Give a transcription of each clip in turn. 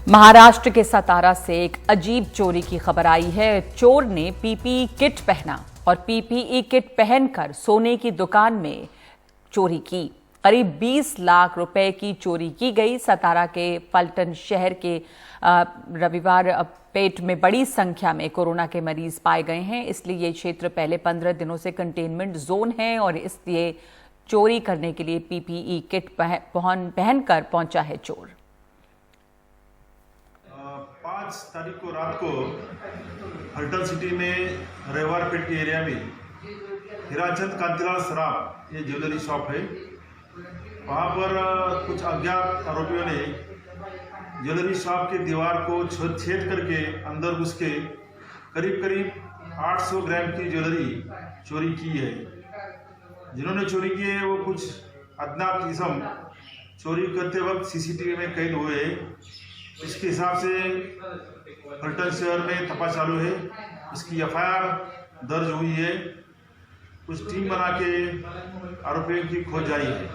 महाराष्ट्र के सतारा से एक अजीब चोरी की खबर आई है। चोर ने पीपीई किट पहना और पीपीई किट पहनकर सोने की दुकान में चोरी की। करीब 20 लाख रुपए की चोरी की गई। सतारा के पलटन शहर के रविवार पेट में बड़ी संख्या में कोरोना के मरीज पाए गए हैं, इसलिए ये क्षेत्र पहले 15 दिनों से कंटेनमेंट जोन है और इसलिए चोरी करने के लिए पीपीई किट पहनकर पहुंचा है चोर। 5 तारीख को रात को पलटन सिटी में रविवार पेट के एरिया में हीराचंद कांतिलाल सराफ ये ज्वेलरी शॉप है। वहाँ पर कुछ अज्ञात आरोपियों ने ज्वेलरी शॉप की दीवार को छेद करके अंदर घुस के करीब 800 ग्राम की ज्वेलरी चोरी की है। जिन्होंने चोरी की है वो कुछ अज्ञात किस्म चोरी करते वक्त सीसीटीवी में कैद हुए। इसके हिसाब से पलटन शहर में तपास चालू है। इसकी एफआईआर दर्ज हुई है। कुछ टीम बना के आरोपियों की खोज जारी है।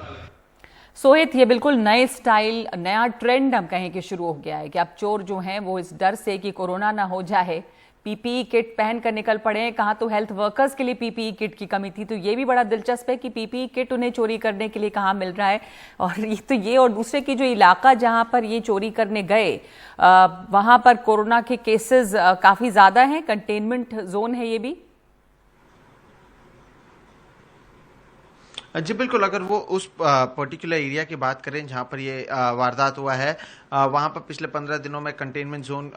सोहित, ये बिल्कुल नए स्टाइल, नया ट्रेंड हम कहें कि शुरू हो गया है कि अब चोर जो हैं वो इस डर से कि कोरोना ना हो जाए पीपीई किट पहन कर निकल पड़े हैं। कहाँ तो हेल्थ वर्कर्स के लिए पीपीई किट की कमी थी, तो ये भी बड़ा दिलचस्प है कि पीपीई किट उन्हें चोरी करने के लिए कहाँ मिल रहा है। और दूसरे की जो इलाका जहां पर ये चोरी करने गए वहां पर कोरोना के केसेस काफी ज्यादा हैं, कंटेनमेंट जोन है ये भी। जी बिल्कुल, अगर वो उस पर्टिकुलर एरिया की बात करें जहां पर ये वारदात हुआ है, वहां पर पिछले 15 दिनों में कंटेनमेंट जोन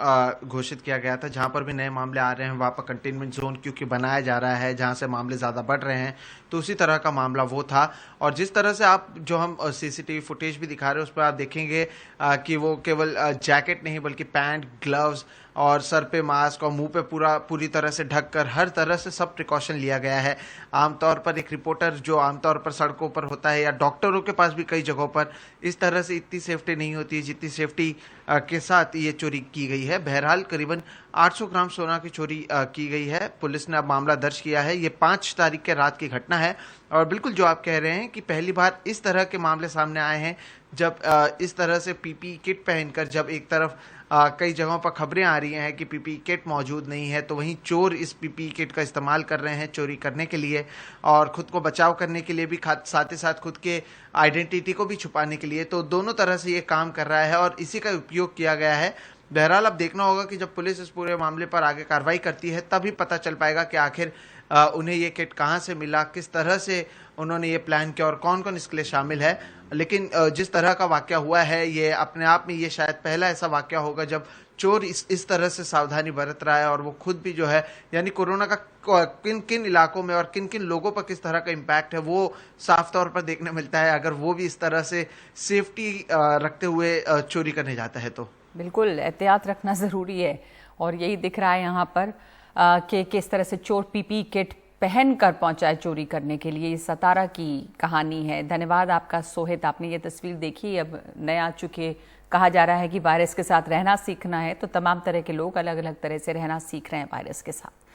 घोषित किया गया था। जहां पर भी नए मामले आ रहे हैं वहां पर कंटेनमेंट जोन क्योंकि बनाया जा रहा है, जहां से मामले ज़्यादा बढ़ रहे हैं, तो उसी तरह का मामला वो था। और जिस तरह से आप जो हम सीसीटीवी फुटेज भी दिखा रहे हैं उस पर आप देखेंगे कि वो केवल जैकेट नहीं बल्कि पैंट, ग्लव्स और सर पे मास्क और मुंह पे पूरी तरह से ढककर हर तरह से सब प्रिकॉशन लिया गया है। आमतौर पर एक रिपोर्टर जो आमतौर पर सड़कों पर होता है या डॉक्टरों के पास भी कई जगहों पर इस तरह से इतनी सेफ्टी नहीं होती है जितनी सेफ्टी के साथ ये चोरी की गई है। बहरहाल करीबन 800 ग्राम सोना की चोरी की गई है। पुलिस ने अब मामला दर्ज किया है। ये 5 तारीख के रात की घटना है और बिल्कुल जो आप कह रहे हैं कि पहली बार इस तरह के मामले सामने आए हैं जब इस तरह से पीपीई किट पहनकर जब एक तरफ कई जगहों पर खबरें आ रही हैं कि पीपीई किट मौजूद नहीं है, तो वहीं चोर इस पीपीई किट का इस्तेमाल कर रहे हैं चोरी करने के लिए और खुद को बचाव करने के लिए भी, साथ ही साथ खुद के आइडेंटिटी को भी छुपाने के लिए। तो दोनों तरह से ये काम कर रहा है और इसी का उपयोग किया गया है। बहरहाल अब देखना होगा कि जब पुलिस इस पूरे मामले पर आगे कार्रवाई करती है तभी पता चल पाएगा कि आखिर उन्हें ये किट कहाँ से मिला, किस तरह से उन्होंने ये प्लान किया और कौन कौन इसके लिए शामिल है। लेकिन जिस तरह का वाकया हुआ है ये अपने आप में ये शायद पहला ऐसा वाकया होगा जब चोर इस तरह से सावधानी बरत रहा है और वो खुद भी जो है, यानी कोरोना का किन किन इलाकों में और किन किन लोगों पर किस तरह का इम्पैक्ट है वो साफ तौर पर देखने मिलता है अगर वो भी इस तरह से सेफ्टी रखते हुए चोरी करने जाता है। तो बिल्कुल एहतियात रखना ज़रूरी है और यही दिख रहा है यहाँ पर कि किस तरह से चोर पीपीई किट पहन कर पहुंचा है चोरी करने के लिए। सतारा की कहानी है। धन्यवाद आपका सोहित, आपने ये तस्वीर देखी। अब नया चूंकि कहा जा रहा है कि वायरस के साथ रहना सीखना है, तो तमाम तरह के लोग अलग अलग तरह से रहना सीख रहे हैं वायरस के साथ।